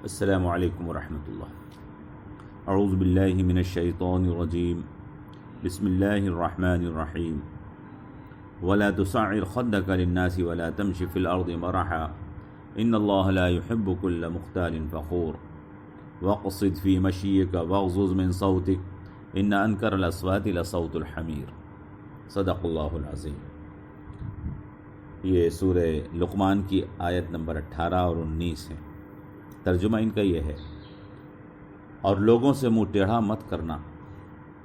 السلام علیکم ورحمۃ اللہ۔ اعوذ باللہ من الشیطان الرجیم، بسم اللہ الرحمن الرحیم۔ ولا تصعر خدك للناس ولا تمشي في الأرض مرحا إن الله لا يحب كل مختال فخور واقصد في مشيك واغضض من صوتك إن أنكر الأصوات لصوت الحمیر۔ صدق اللہ العظیم۔ یہ سورہ لقمان کی آیت نمبر 18 اور 19 ہے۔ ترجمہ ان کا یہ ہے، اور لوگوں سے منہ ٹیڑھا مت کرنا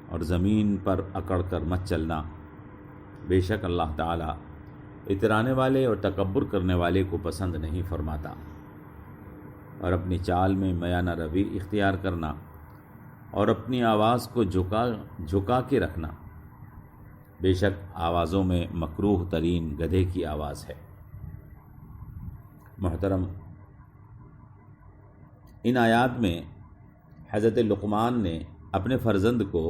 اور زمین پر اکڑ کر مت چلنا، بے شک اللہ تعالیٰ اترانے والے اور تکبر کرنے والے کو پسند نہیں فرماتا، اور اپنی چال میں میانہ روی اختیار کرنا اور اپنی آواز کو جھکا کے رکھنا، بے شک آوازوں میں مکروہ ترین گدھے کی آواز ہے۔ محترم، ان آیات میں حضرت لقمان نے اپنے فرزند کو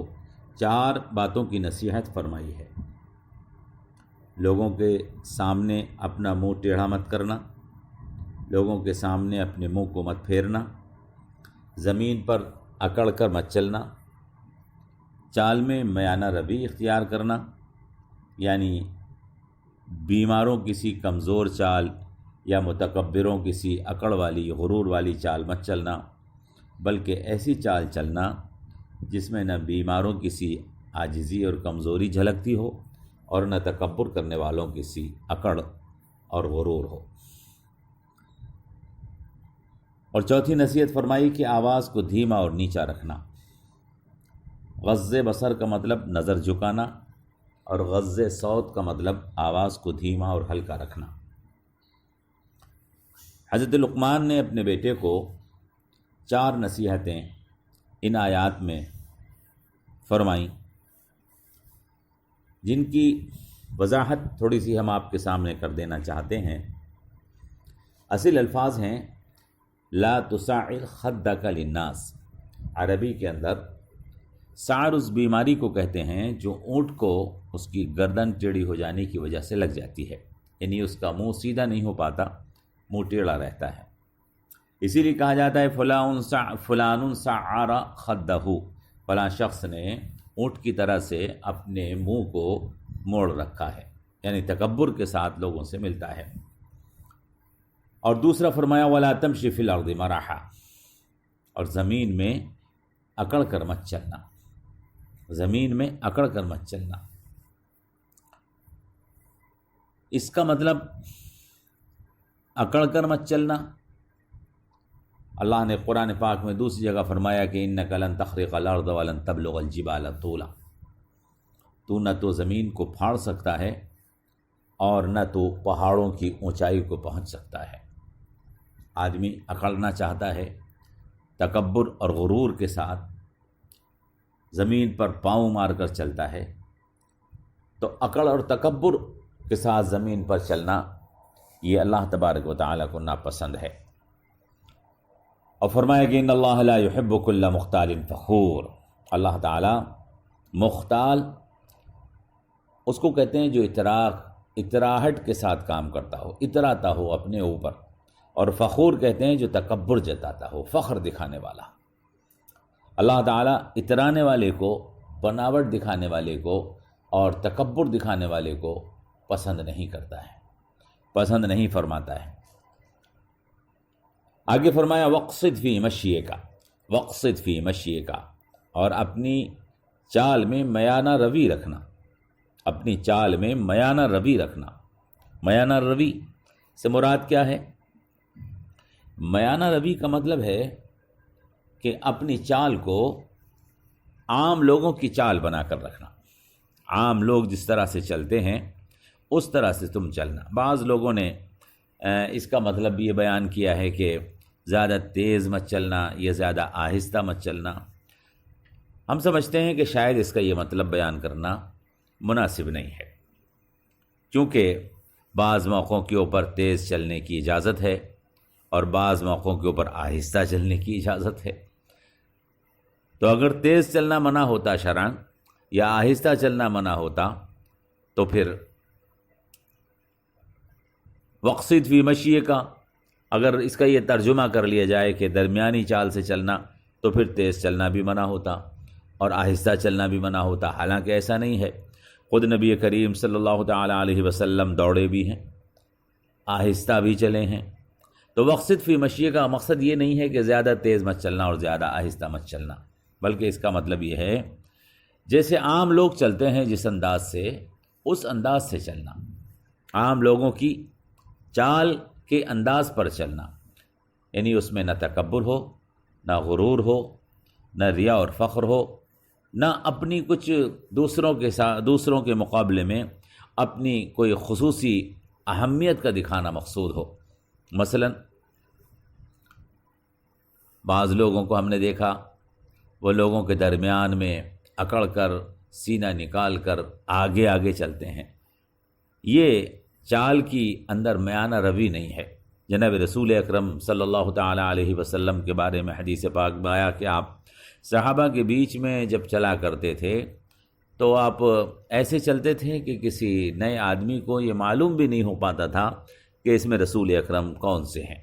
4 باتوں کی نصیحت فرمائی ہے۔ لوگوں کے سامنے اپنا منہ ٹیڑھا مت کرنا، لوگوں کے سامنے اپنے منہ کو مت پھیرنا، زمین پر اکڑ کر مت چلنا، چال میں میانہ روی اختیار کرنا، یعنی بیماروں کسی کمزور چال یا متکبروں کسی اکڑ والی غرور والی چال مت چلنا، بلکہ ایسی چال چلنا جس میں نہ بیماروں کسی عاجزی اور کمزوری جھلکتی ہو اور نہ تکبر کرنے والوں کسی اکڑ اور غرور ہو۔ اور چوتھی نصیحت فرمائی کہ آواز کو دھیما اور نیچا رکھنا۔ غض بصر کا مطلب نظر جھکانا، اور غض صوت کا مطلب آواز کو دھیما اور ہلکا رکھنا۔ حضرت لقمان نے اپنے بیٹے کو 4 نصیحتیں ان آیات میں فرمائیں، جن کی وضاحت تھوڑی سی ہم آپ کے سامنے کر دینا چاہتے ہیں۔ اصل الفاظ ہیں لا تصعر خدك للناس۔ عربی کے اندر سعر اس بیماری کو کہتے ہیں جو اونٹ کو اس کی گردن ٹیڑھی ہو جانے کی وجہ سے لگ جاتی ہے، یعنی اس کا منہ سیدھا نہیں ہو پاتا، منہ ٹیڑھا رہتا ہے۔ اسی لیے کہا جاتا ہے فلان سعر خدہ، فلاں شخص نے اونٹ کی طرح سے اپنے منہ کو موڑ رکھا ہے، یعنی تکبر کے ساتھ لوگوں سے ملتا ہے۔ اور دوسرا فرمایا ولا تمشی فی الارض مرحا، اور زمین میں اکڑ کر مت چلنا، زمین میں اکڑ کر مت چلنا۔ اس کا مطلب اکڑ کر مت چلنا، اللہ نے قرآن پاک میں دوسری جگہ فرمایا کہ انک لن تخرق الارض ولن تبلغ الجبال طولا، تو نہ تو زمین کو پھاڑ سکتا ہے اور نہ تو پہاڑوں کی اونچائی کو پہنچ سکتا ہے۔ آدمی اکڑنا چاہتا ہے، تکبر اور غرور کے ساتھ زمین پر پاؤں مار کر چلتا ہے، تو اکڑ اور تکبر کے ساتھ زمین پر چلنا یہ اللہ تبارک و تعالیٰ کو ناپسند ہے۔ اور فرمایا کہ ان اللہ لا يحب كل مختال فخور، اللہ تعالیٰ مختال اس کو کہتے ہیں جو اتراہٹ کے ساتھ کام کرتا ہو، اتراتا ہو اپنے اوپر، اور فخور کہتے ہیں جو تکبر جتاتا ہو، فخر دکھانے والا۔ اللہ تعالیٰ اترانے والے کو، بناوٹ دکھانے والے کو اور تکبر دکھانے والے کو پسند نہیں کرتا ہے، پسند نہیں فرماتا ہے۔ آگے فرمایا وقصد فی مشیک، وقصد فی مشیک، اور اپنی چال میں میانہ روی رکھنا، اپنی چال میں میانہ روی رکھنا۔ میانہ روی سے مراد کیا ہے؟ میانہ روی کا مطلب ہے کہ اپنی چال کو عام لوگوں کی چال بنا کر رکھنا۔ عام لوگ جس طرح سے چلتے ہیں اس طرح سے تم چلنا۔ بعض لوگوں نے اس کا مطلب یہ بیان کیا ہے کہ زیادہ تیز مت چلنا یا زیادہ آہستہ مت چلنا۔ ہم سمجھتے ہیں کہ شاید اس کا یہ مطلب بیان کرنا مناسب نہیں ہے، کیونکہ بعض موقعوں کے اوپر تیز چلنے کی اجازت ہے اور بعض موقعوں کے اوپر آہستہ چلنے کی اجازت ہے۔ تو اگر تیز چلنا منع ہوتا شرعاً یا آہستہ چلنا منع ہوتا تو پھر وقصد فی مشیک، اگر اس کا یہ ترجمہ کر لیا جائے کہ درمیانی چال سے چلنا، تو پھر تیز چلنا بھی منع ہوتا اور آہستہ چلنا بھی منع ہوتا، حالانکہ ایسا نہیں ہے۔ خود نبی کریم صلی اللہ تعالیٰ علیہ وسلم دوڑے بھی ہیں، آہستہ بھی چلے ہیں۔ تو وقصد فی مشی کا مقصد یہ نہیں ہے کہ زیادہ تیز مت چلنا اور زیادہ آہستہ مت چلنا، بلکہ اس کا مطلب یہ ہے جیسے عام لوگ چلتے ہیں جس انداز سے، اس انداز سے چلنا، عام لوگوں کی چال کے انداز پر چلنا، یعنی اس میں نہ تکبر ہو، نہ غرور ہو، نہ ریا اور فخر ہو، نہ اپنی کچھ دوسروں کے مقابلے میں اپنی کوئی خصوصی اہمیت کا دکھانا مقصود ہو۔ مثلا بعض لوگوں کو ہم نے دیکھا، وہ لوگوں کے درمیان میں اکڑ کر سینہ نکال کر آگے آگے چلتے ہیں۔ یہ چال کی اندر میانہ روی نہیں ہے۔ جناب رسول اکرم صلی اللہ تعالیٰ علیہ وسلم کے بارے میں حدیث پاک میں آیا کہ آپ صحابہ کے بیچ میں جب چلا کرتے تھے تو آپ ایسے چلتے تھے کہ کسی نئے آدمی کو یہ معلوم بھی نہیں ہو پاتا تھا کہ اس میں رسول اکرم کون سے ہیں،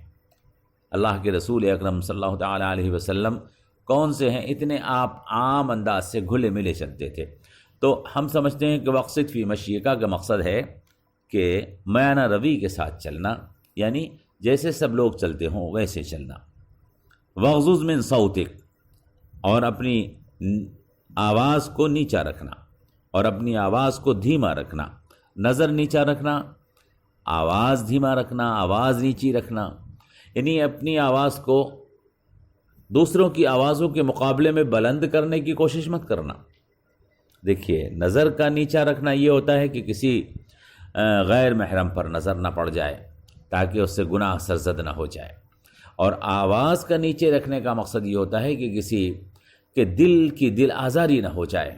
اللہ کے رسول اکرم صلی اللہ تعالیٰ علیہ وسلم کون سے ہیں، اتنے آپ عام انداز سے گھلے ملے چلتے تھے۔ تو ہم سمجھتے ہیں کہ وقصد فی مشیکا کا مقصد ہے کہ میانہ روی کے ساتھ چلنا، یعنی جیسے سب لوگ چلتے ہوں ویسے چلنا۔ وغضض من صوتک، اور اپنی آواز کو نیچا رکھنا اور اپنی آواز کو دھیما رکھنا، نظر نیچا رکھنا، آواز دھیما رکھنا، آواز نیچی رکھنا، یعنی اپنی آواز کو دوسروں کی آوازوں کے مقابلے میں بلند کرنے کی کوشش مت کرنا۔ دیکھیے، نظر کا نیچا رکھنا یہ ہوتا ہے کہ کسی غیر محرم پر نظر نہ پڑ جائے تاکہ اس سے گناہ سرزد نہ ہو جائے، اور آواز کا نیچے رکھنے کا مقصد یہ ہوتا ہے کہ کسی کے دل کی دل آزاری نہ ہو جائے۔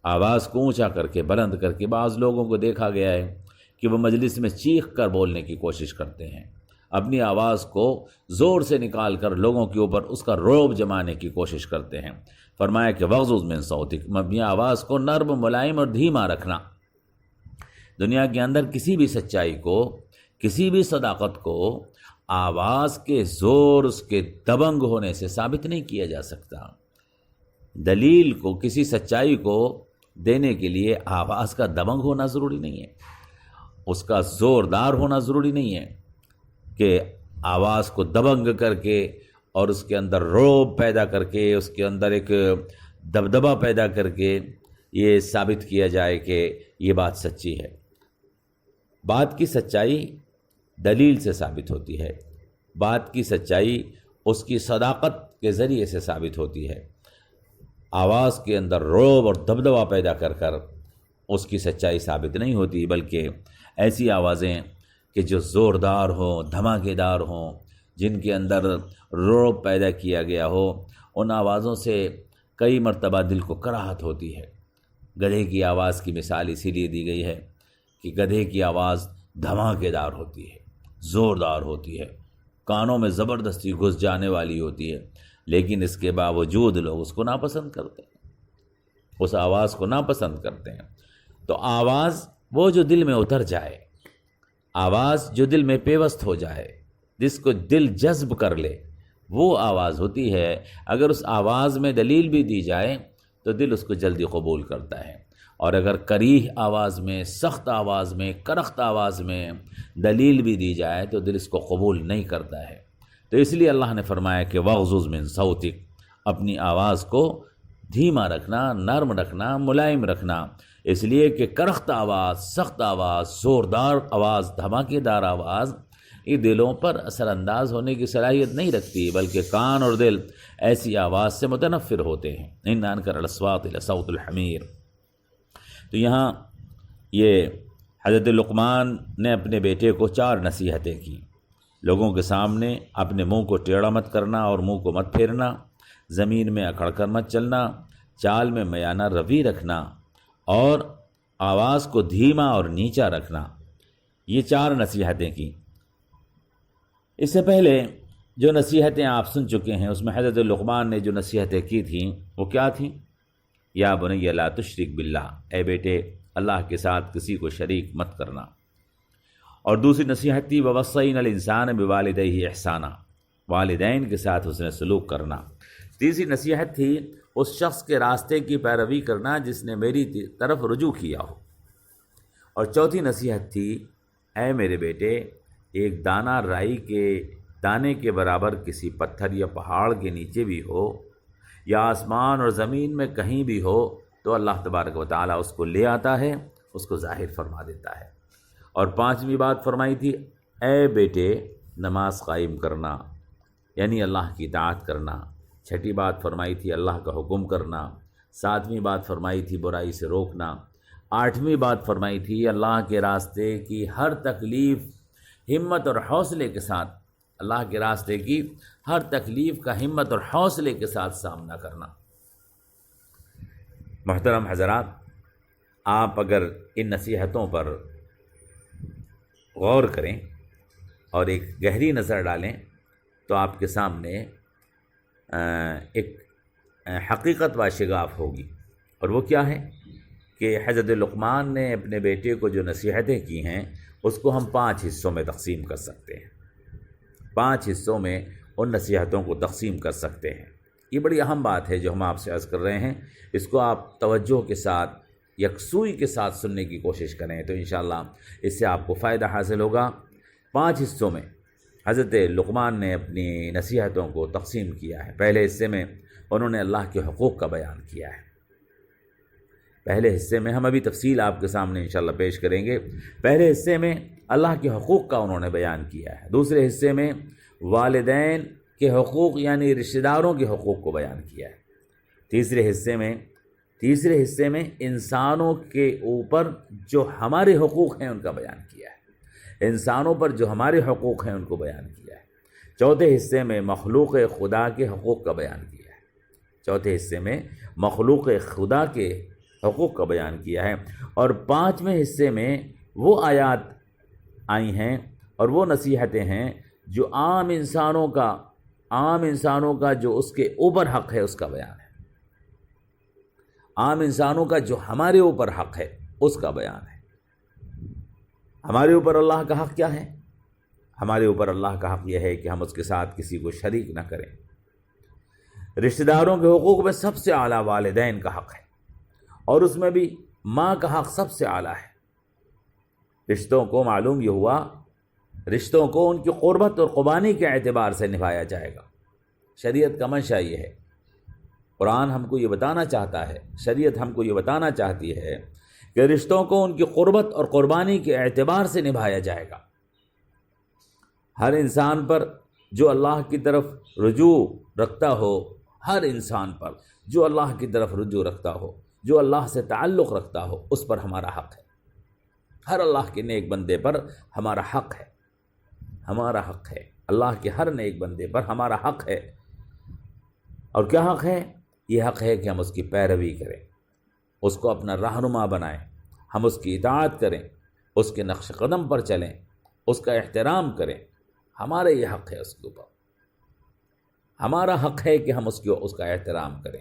آواز کو اونچا کر کے بلند کر کے بعض لوگوں کو دیکھا گیا ہے کہ وہ مجلس میں چیخ کر بولنے کی کوشش کرتے ہیں، اپنی آواز کو زور سے نکال کر لوگوں کے اوپر اس کا رعب جمانے کی کوشش کرتے ہیں۔ فرمایا کہ وغضض من صوتک، اپنی آواز کو نرم، ملائم اور دھیما رکھنا۔ دنیا کے اندر کسی بھی سچائی کو، کسی بھی صداقت کو آواز کے زور، اس کے دبنگ ہونے سے ثابت نہیں کیا جا سکتا۔ دلیل کو، کسی سچائی کو دینے کے لیے آواز کا دبنگ ہونا ضروری نہیں ہے، اس کا زوردار ہونا ضروری نہیں ہے کہ آواز کو دبنگ کر کے اور اس کے اندر رعب پیدا کر کے، اس کے اندر ایک دبدبہ پیدا کر کے یہ ثابت کیا جائے کہ یہ بات سچی ہے۔ بات کی سچائی دلیل سے ثابت ہوتی ہے، بات کی سچائی اس کی صداقت کے ذریعے سے ثابت ہوتی ہے۔ آواز کے اندر رعب اور دبدبہ پیدا کر کر اس کی سچائی ثابت نہیں ہوتی، بلکہ ایسی آوازیں کہ جو زوردار ہوں، دھماکے دار ہوں، جن کے اندر رعب پیدا کیا گیا ہو، ان آوازوں سے کئی مرتبہ دل کو کراہت ہوتی ہے۔ گدھے کی آواز کی مثال اسی لیے دی گئی ہے کہ گدھے کی آواز دھماکے دار ہوتی ہے، زوردار ہوتی ہے، کانوں میں زبردستی گھس جانے والی ہوتی ہے، لیکن اس کے باوجود لوگ اس کو ناپسند کرتے ہیں، اس آواز کو ناپسند کرتے ہیں۔ تو آواز وہ جو دل میں اتر جائے، آواز جو دل میں پیوست ہو جائے، جس کو دل جذب کر لے، وہ آواز ہوتی ہے۔ اگر اس آواز میں دلیل بھی دی جائے تو دل اس کو جلدی قبول کرتا ہے، اور اگر کریہ آواز میں، سخت آواز میں، کرخت آواز میں دلیل بھی دی جائے تو دل اس کو قبول نہیں کرتا ہے۔ تو اس لیے اللہ نے فرمایا کہ وغضض من صوتک، اپنی آواز کو دھیما رکھنا، نرم رکھنا، ملائم رکھنا، اس لیے کہ کرخت آواز، سخت آواز، زوردار آواز، دھماکے دار آواز یہ دلوں پر اثر انداز ہونے کی صلاحیت نہیں رکھتی، بلکہ کان اور دل ایسی آواز سے متنفر ہوتے ہیں۔ ان انکر الاصوات لصوت الحمیر۔ تو یہاں یہ حضرت لقمان نے اپنے بیٹے کو 4 نصیحتیں کی۔ لوگوں کے سامنے اپنے منہ کو ٹیڑھا مت کرنا اور منہ کو مت پھیرنا، زمین میں اکڑ کر مت چلنا، چال میں میانہ روی رکھنا، اور آواز کو دھیما اور نیچا رکھنا۔ یہ 4 نصیحتیں کی۔ اس سے پہلے جو نصیحتیں آپ سن چکے ہیں، اس میں حضرت لقمان نے جو نصیحتیں کی تھیں وہ کیا تھیں؟ یا بنی لا تشرک باللہ، اے بیٹے اللہ کے ساتھ کسی کو شریک مت کرنا۔ اور دوسری نصیحت تھی ووصینا الانسان بوالدیہ احسانا، والدین کے ساتھ حسن سلوک کرنا۔ تیسری نصیحت تھی اس شخص کے راستے کی پیروی کرنا جس نے میری طرف رجوع کیا ہو۔ اور چوتھی نصیحت تھی اے میرے بیٹے، ایک دانہ رائی کے دانے کے برابر کسی پتھر یا پہاڑ کے نیچے بھی ہو یا آسمان اور زمین میں کہیں بھی ہو تو اللہ تبارک و تعالیٰ اس کو لے آتا ہے، اس کو ظاہر فرما دیتا ہے۔ اور پانچویں بات فرمائی تھی اے بیٹے نماز قائم کرنا، یعنی اللہ کی اطاعت کرنا۔ چھٹی بات فرمائی تھی اللہ کا حکم کرنا۔ ساتویں بات فرمائی تھی برائی سے روکنا۔ آٹھویں بات فرمائی تھی اللہ کے راستے کی ہر تکلیف ہمت اور حوصلے کے ساتھ، اللہ کے راستے کی ہر تکلیف کا ہمت اور حوصلے کے ساتھ سامنا کرنا۔ محترم حضرات، آپ اگر ان نصیحتوں پر غور کریں اور ایک گہری نظر ڈالیں تو آپ کے سامنے ایک حقیقت واشگاف ہوگی، اور وہ کیا ہے کہ حضرت لقمان نے اپنے بیٹے کو جو نصیحتیں کی ہیں اس کو ہم 5 حصوں میں تقسیم کر سکتے ہیں۔ 5 حصوں میں ان نصیحتوں کو تقسیم کر سکتے ہیں۔ یہ بڑی اہم بات ہے جو ہم آپ سے عرض کر رہے ہیں، اس کو آپ توجہ کے ساتھ یکسوئی کے ساتھ سننے کی کوشش کریں تو انشاءاللہ اس سے آپ کو فائدہ حاصل ہوگا۔ 5 حصوں میں حضرت لقمان نے اپنی نصیحتوں کو تقسیم کیا ہے۔ پہلے حصے میں انہوں نے اللہ کے حقوق کا بیان کیا ہے۔ پہلے حصے میں ہم ابھی تفصیل آپ کے سامنے انشاءاللہ پیش کریں گے۔ پہلے حصے میں اللہ کے حقوق کا انہوں نے بیان کیا ہے۔ دوسرے حصے میں والدین کے حقوق یعنی رشتہ داروں کے حقوق کو بیان کیا ہے۔ تیسرے حصے میں انسانوں کے اوپر جو ہمارے حقوق ہیں ان کا بیان کیا ہے، انسانوں پر جو ہمارے حقوق ہیں ان کو بیان کیا ہے۔ چوتھے حصے میں مخلوق خدا کے حقوق کا بیان کیا ہے۔ چوتھے حصے میں مخلوق خدا کے حقوق کا بیان کیا ہے۔ اور 5ویں حصے میں وہ آیات آئی ہیں اور وہ نصیحتیں ہیں جو عام انسانوں کا جو اس کے اوپر حق ہے اس کا بیان ہے، عام انسانوں کا جو ہمارے اوپر حق ہے اس کا بیان ہے۔ ہمارے اوپر اللہ کا حق کیا ہے؟ ہمارے اوپر اللہ کا حق یہ ہے کہ ہم اس کے ساتھ کسی کو شریک نہ کریں۔ رشتہ داروں کے حقوق میں سب سے اعلیٰ والدین کا حق ہے، اور اس میں بھی ماں کا حق سب سے اعلیٰ ہے۔ رشتوں کو معلوم یہ ہوا، رشتوں کو ان کی قربت اور قربانی کے اعتبار سے نبھایا جائے گا۔ شریعت کا منشا یہ ہے، قرآن ہم کو یہ بتانا چاہتا ہے، شریعت ہم کو یہ بتانا چاہتی ہے کہ رشتوں کو ان کی قربت اور قربانی کے اعتبار سے نبھایا جائے گا۔ ہر انسان پر جو اللہ کی طرف رجوع رکھتا ہو، ہر انسان پر جو اللہ کی طرف رجوع رکھتا ہو، جو اللہ سے تعلق رکھتا ہو، اس پر ہمارا حق ہے۔ ہر اللہ کے نیک بندے پر ہمارا حق ہے، ہمارا حق ہے۔ اللہ کے ہر نیک بندے پر ہمارا حق ہے۔ اور کیا حق ہے؟ یہ حق ہے کہ ہم اس کی پیروی کریں، اس کو اپنا رہنما بنائیں، ہم اس کی اطاعت کریں، اس کے نقش قدم پر چلیں، اس کا احترام کریں۔ ہمارا یہ حق ہے اس کے اوپر، ہمارا حق ہے کہ ہم اس کا احترام کریں،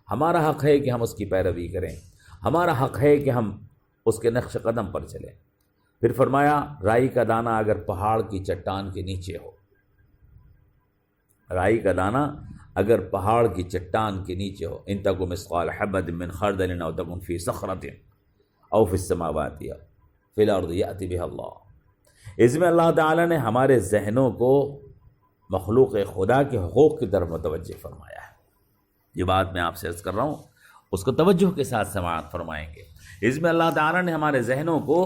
ہمارا حق ہے کہ ہم اس کی پیروی کریں، ہمارا حق ہے کہ ہم اس کے نقش قدم پر چلیں۔ پھر فرمایا رائی کا دانہ اگر پہاڑ کی چٹان کے نیچے ہو، رائی کا دانہ اگر پہاڑ کی چٹان کے نیچے ہو، ان تک مثقال حبۃ من خردل او تکن فی صخرۃ او فی السماوات فی الارض یأتی بها اللہ۔ اس میں اللہ تعالیٰ نے ہمارے ذہنوں کو مخلوق خدا کے حقوق کی طرف متوجہ فرمایا ہے۔ یہ بات میں آپ سے عرض کر رہا ہوں، اس کو توجہ کے ساتھ سماعت فرمائیں گے۔ اس میں اللہ تعالیٰ نے ہمارے ذہنوں کو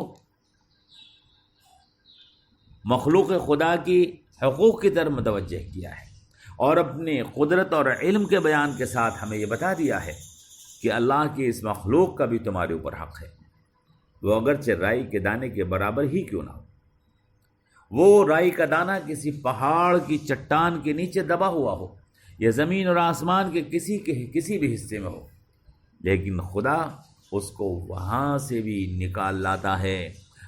مخلوق خدا کی حقوق کی طرف متوجہ کیا ہے، اور اپنی قدرت اور علم کے بیان کے ساتھ ہمیں یہ بتا دیا ہے کہ اللہ کی اس مخلوق کا بھی تمہارے اوپر حق ہے، وہ اگرچہ رائی کے دانے کے برابر ہی کیوں نہ ہو۔ وہ رائی کا دانہ کسی پہاڑ کی چٹان کے نیچے دبا ہوا ہو یا زمین اور آسمان کے کسی بھی حصے میں ہو، لیکن خدا اس کو وہاں سے بھی نکال لاتا ہے۔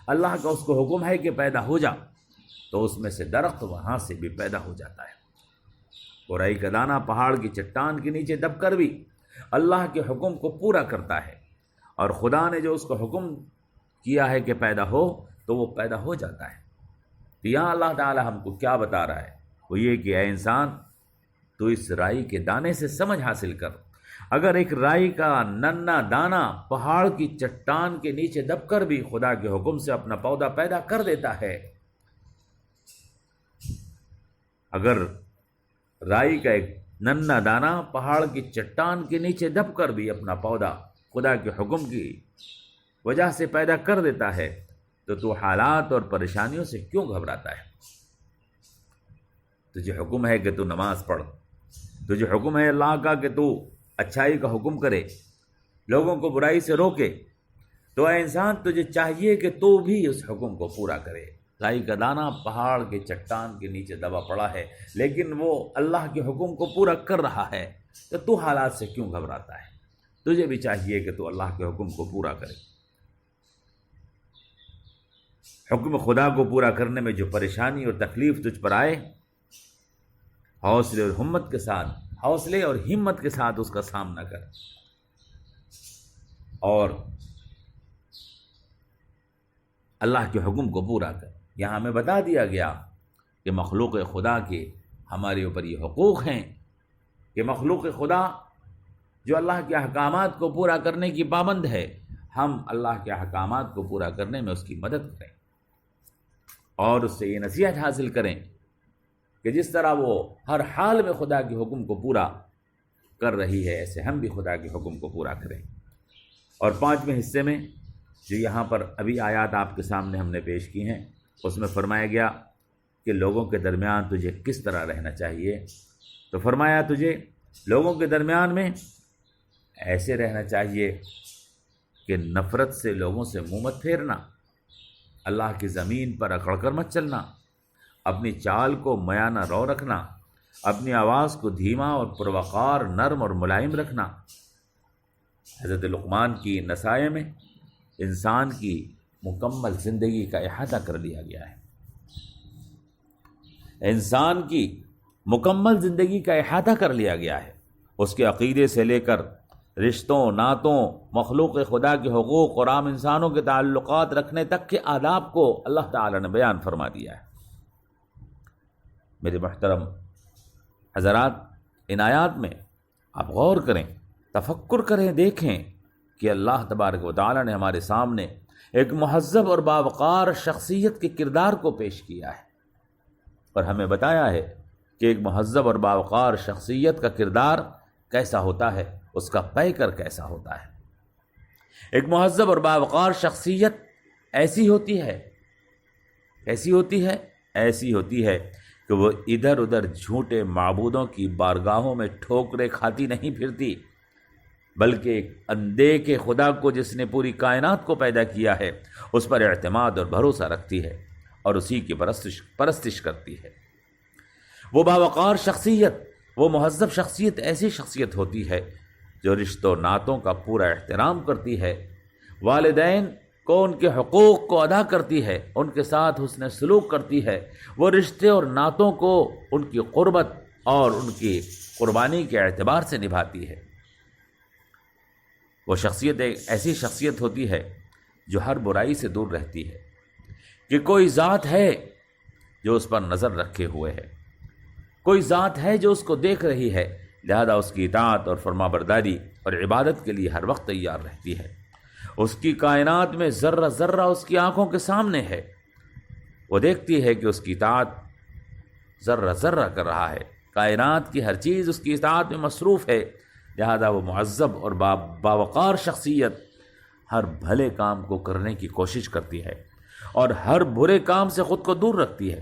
اللہ کا اس کو حکم ہے کہ پیدا ہو جا، تو اس میں سے درخت وہاں سے بھی پیدا ہو جاتا ہے۔ اور رائی کا دانہ پہاڑ کی چٹان کے نیچے دب کر بھی اللہ کے حکم کو پورا کرتا ہے، اور خدا نے جو اس کو حکم کیا ہے کہ پیدا ہو تو وہ پیدا ہو جاتا ہے۔ تو یہاں اللہ تعالیٰ ہم کو کیا بتا رہا ہے؟ وہ یہ کہ اے انسان، تو اس رائی کے دانے سے سمجھ حاصل کر، اگر ایک رائی کا ننا دانہ پہاڑ کی چٹان کے نیچے دب کر بھی خدا کے حکم سے اپنا پودا پیدا کر دیتا ہے، اگر رائی کا ایک ننا دانہ پہاڑ کی چٹان کے نیچے دب کر بھی اپنا پودا خدا کے حکم کی وجہ سے پیدا کر دیتا ہے، تو حالات اور پریشانیوں سے کیوں گھبراتا ہے؟ تجھے حکم ہے کہ تو نماز پڑھ، تجھے حکم ہے اللہ کا کہ تو اچھائی کا حکم کرے، لوگوں کو برائی سے روکے، تو اے انسان تجھے چاہیے کہ تو بھی اس حکم کو پورا کرے۔ رائی کا دانہ پہاڑ کے چٹان کے نیچے دبا پڑا ہے، لیکن وہ اللہ کے حکم کو پورا کر رہا ہے، تو حالات سے کیوں گھبراتا ہے؟ تجھے بھی چاہیے کہ تو اللہ کے حکم کو پورا کرے۔ حکم خدا کو پورا کرنے میں جو پریشانی اور تکلیف تجھ پر آئے، حوصلے اور ہمت کے ساتھ اس کا سامنا کر، اور اللہ کے حکم کو پورا کر۔ یہاں ہمیں بتا دیا گیا کہ مخلوق خدا کے ہمارے اوپر یہ حقوق ہیں کہ مخلوق خدا جو اللہ کے احکامات کو پورا کرنے کی پابند ہے، ہم اللہ کے احکامات کو پورا کرنے میں اس کی مدد کریں، اور اس سے یہ نصیحت حاصل کریں کہ جس طرح وہ ہر حال میں خدا کے حکم کو پورا کر رہی ہے، ایسے ہم بھی خدا کے حکم کو پورا کریں۔ اور 5ویں حصے میں جو یہاں پر ابھی آیات آپ کے سامنے ہم نے پیش کی ہیں، اس میں فرمایا گیا کہ لوگوں کے درمیان تجھے کس طرح رہنا چاہیے۔ تو فرمایا تجھے لوگوں کے درمیان میں ایسے رہنا چاہیے کہ نفرت سے لوگوں سے منہ مت پھیرنا، اللہ کی زمین پر اکڑ کر مت چلنا، اپنی چال کو میانہ رو رکھنا، اپنی آواز کو دھیما اور پروقار، نرم اور ملائم رکھنا۔ حضرت لقمان کی نصائح میں انسان کی مکمل زندگی کا احاطہ کر لیا گیا ہے، انسان کی مکمل زندگی کا احاطہ کر لیا گیا ہے، اس کے عقیدے سے لے کر رشتوں، نعتوں، مخلوق خدا کے حقوق اور عام انسانوں کے تعلقات رکھنے تک کے آداب کو اللہ تعالی نے بیان فرما دیا ہے۔ میرے محترم حضرات، ان آیات میں آپ غور کریں، تفکر کریں، دیکھیں کہ اللہ تبارک و تعالی نے ہمارے سامنے ایک مہذب اور باوقار شخصیت کے کردار کو پیش کیا ہے، اور ہمیں بتایا ہے کہ ایک مہذب اور باوقار شخصیت کا کردار کیسا ہوتا ہے، اس کا پیکر کیسا ہوتا ہے۔ ایک مہذب اور باوقار شخصیت ایسی ہوتی ہے کہ وہ ادھر ادھر جھوٹے معبودوں کی بارگاہوں میں ٹھوکریں کھاتی نہیں پھرتی، بلکہ ایک اندیکھے خدا کو جس نے پوری کائنات کو پیدا کیا ہے، اس پر اعتماد اور بھروسہ رکھتی ہے اور اسی کی پرستش کرتی ہے۔ وہ باوقار شخصیت، وہ مہذب شخصیت ایسی شخصیت ہوتی ہے جو رشتوں نعتوں کا پورا احترام کرتی ہے، والدین کو ان کے حقوق کو ادا کرتی ہے، ان کے ساتھ حسن سلوک کرتی ہے، وہ رشتے اور نعتوں کو ان کی قربت اور ان کی قربانی کے اعتبار سے نبھاتی ہے۔ وہ شخصیت ایک ایسی شخصیت ہوتی ہے جو ہر برائی سے دور رہتی ہے کہ کوئی ذات ہے جو اس پر نظر رکھے ہوئے ہے، کوئی ذات ہے جو اس کو دیکھ رہی ہے، لہذا اس کی اطاعت اور فرما برداری اور عبادت کے لیے ہر وقت تیار رہتی ہے۔ اس کی کائنات میں ذرہ ذرہ اس کی آنکھوں کے سامنے ہے، وہ دیکھتی ہے کہ اس کی اطاعت ذرہ ذرہ کر رہا ہے، کائنات کی ہر چیز اس کی اطاعت میں مصروف ہے، لہذا وہ مہذب اور باوقار شخصیت ہر بھلے کام کو کرنے کی کوشش کرتی ہے اور ہر برے کام سے خود کو دور رکھتی ہے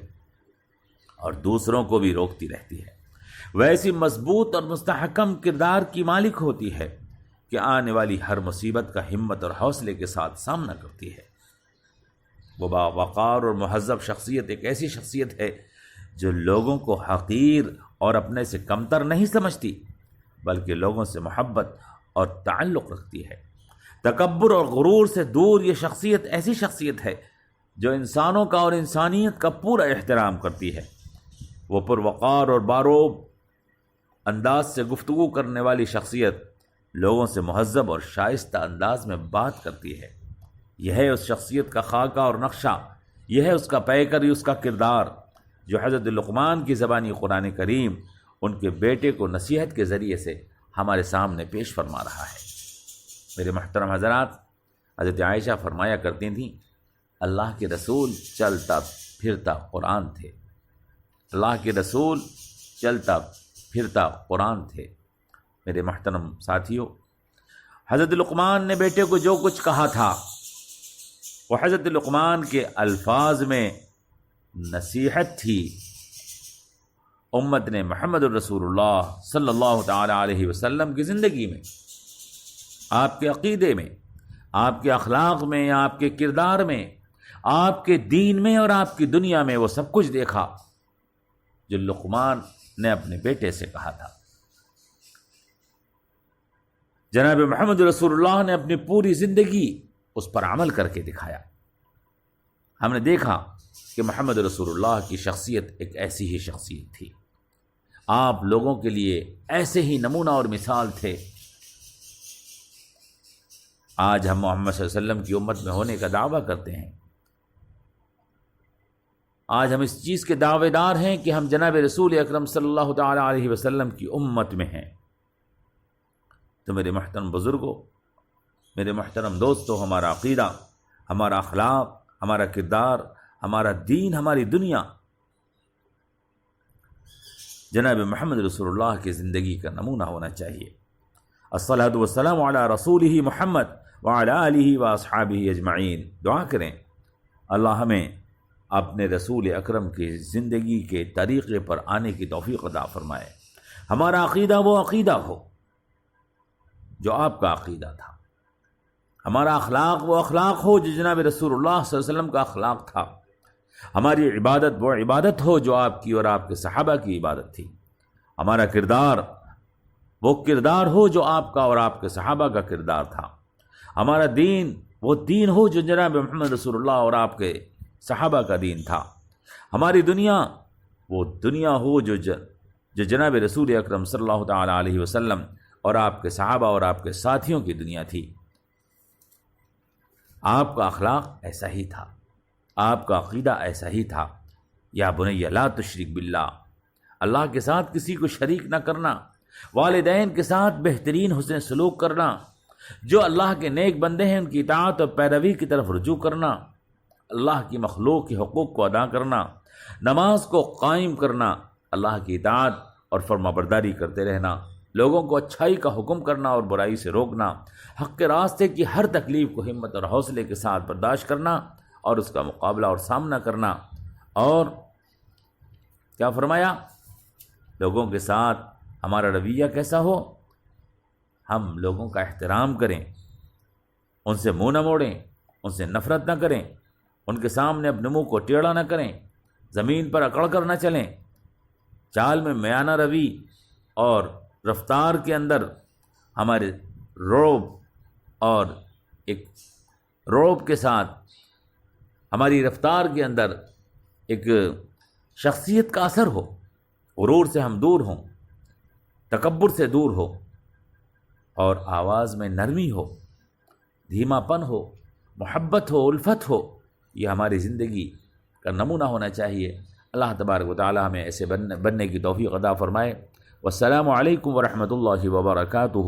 اور دوسروں کو بھی روکتی رہتی ہے۔ ویسی مضبوط اور مستحکم کردار کی مالک ہوتی ہے کہ آنے والی ہر مصیبت کا ہمت اور حوصلے کے ساتھ سامنا کرتی ہے۔ وہ باوقار اور مہذب شخصیت ایک ایسی شخصیت ہے جو لوگوں کو حقیر اور اپنے سے کمتر نہیں سمجھتی، بلکہ لوگوں سے محبت اور تعلق رکھتی ہے۔ تکبر اور غرور سے دور یہ شخصیت ایسی شخصیت ہے جو انسانوں کا اور انسانیت کا پورا احترام کرتی ہے۔ وہ پروقار اور باروب انداز سے گفتگو کرنے والی شخصیت لوگوں سے مہذب اور شائستہ انداز میں بات کرتی ہے۔ یہ ہے اس شخصیت کا خاکہ اور نقشہ، یہ ہے اس کا پیکر، اس کا کردار جو حضرت لقمان کی زبانی قرآن کریم ان کے بیٹے کو نصیحت کے ذریعے سے ہمارے سامنے پیش فرما رہا ہے۔ میرے محترم حضرات، حضرت عائشہ فرمایا کرتی تھیں اللہ کے رسول چلتا پھرتا قرآن تھے، اللہ کے رسول چلتا پھرتا قرآن تھے۔ میرے محترم ساتھیوں، حضرت لقمان نے بیٹے کو جو کچھ کہا تھا وہ حضرت لقمان کے الفاظ میں نصیحت تھی، امت نے محمد الرسول اللہ صلی اللہ تعالی علیہ وسلم کی زندگی میں، آپ کے عقیدے میں، آپ کے اخلاق میں، آپ کے کردار میں، آپ کے دین میں اور آپ کی دنیا میں وہ سب کچھ دیکھا جو لقمان نے اپنے بیٹے سے کہا تھا۔ جناب محمد رسول اللہ نے اپنی پوری زندگی اس پر عمل کر کے دکھایا۔ ہم نے دیکھا کہ محمد رسول اللہ کی شخصیت ایک ایسی ہی شخصیت تھی، آپ لوگوں کے لیے ایسے ہی نمونہ اور مثال تھے۔ آج ہم محمد صلی اللہ علیہ وسلم کی امت میں ہونے کا دعویٰ کرتے ہیں، آج ہم اس چیز کے دعوے دار ہیں کہ ہم جناب رسول اکرم صلی اللہ تعالی علیہ وسلم کی امت میں ہیں۔ تو میرے محترم بزرگوں، میرے محترم دوستوں، ہمارا عقیدہ، ہمارا اخلاق، ہمارا کردار، ہمارا دین، ہماری دنیا جناب محمد رسول اللہ کی زندگی کا نمونہ ہونا چاہیے۔ الصلاۃ والسلام علی رسولہ محمد وعلی آلہ واصحابہ اجمعین۔ دعا کریں اللہ ہمیں اپنے رسول اکرم کی زندگی کے طریقے پر آنے کی توفیق عطا فرمائے، ہمارا عقیدہ وہ عقیدہ ہو جو آپ کا عقیدہ تھا، ہمارا اخلاق وہ اخلاق ہو جو جناب رسول اللہ صلی اللہ علیہ وسلم کا اخلاق تھا، ہماری عبادت وہ عبادت ہو جو آپ کی اور آپ کے صحابہ کی عبادت تھی، ہمارا کردار وہ کردار ہو جو آپ کا اور آپ کے صحابہ کا کردار تھا، ہمارا دین وہ دین ہو جو جناب محمد رسول اللہ اور آپ کے صحابہ کا دین تھا، ہماری دنیا وہ دنیا ہو جو جناب رسول اکرم صلی اللہ تعالی علیہ وسلم اور آپ کے صحابہ اور آپ کے ساتھیوں کی دنیا تھی۔ آپ کا اخلاق ایسا ہی تھا، آپ کا عقیدہ ایسا ہی تھا۔ یا بنی لا تشرک باللہ، اللہ کے ساتھ کسی کو شریک نہ کرنا، والدین کے ساتھ بہترین حسن سلوک کرنا، جو اللہ کے نیک بندے ہیں ان کی اطاعت اور پیروی کی طرف رجوع کرنا، اللہ کی مخلوق کے حقوق کو ادا کرنا، نماز کو قائم کرنا، اللہ کی اطاعت اور فرمانبرداری کرتے رہنا، لوگوں کو اچھائی کا حکم کرنا اور برائی سے روکنا، حق کے راستے کی ہر تکلیف کو ہمت اور حوصلے کے ساتھ برداشت کرنا اور اس کا مقابلہ اور سامنا کرنا۔ اور کیا فرمایا؟ لوگوں کے ساتھ ہمارا رویہ کیسا ہو؟ ہم لوگوں کا احترام کریں، ان سے منہ نہ موڑیں، ان سے نفرت نہ کریں، ان کے سامنے اپنے منہ کو ٹیڑھا نہ کریں، زمین پر اکڑ کر نہ چلیں، چال میں میانہ روی اور رفتار کے اندر ہمارے رعب اور ایک رعب کے ساتھ ہماری رفتار کے اندر ایک شخصیت کا اثر ہو، غرور سے ہم دور ہوں، تکبر سے دور ہو، اور آواز میں نرمی ہو، دھیما پن ہو، محبت ہو، الفت ہو، یہ ہماری زندگی کا نمونہ ہونا چاہیے۔ اللہ تبارک و تعالی ہمیں ایسے بننے کی توفیق عطا فرمائے۔ والسلام علیکم ورحمۃ اللہ وبرکاتہ۔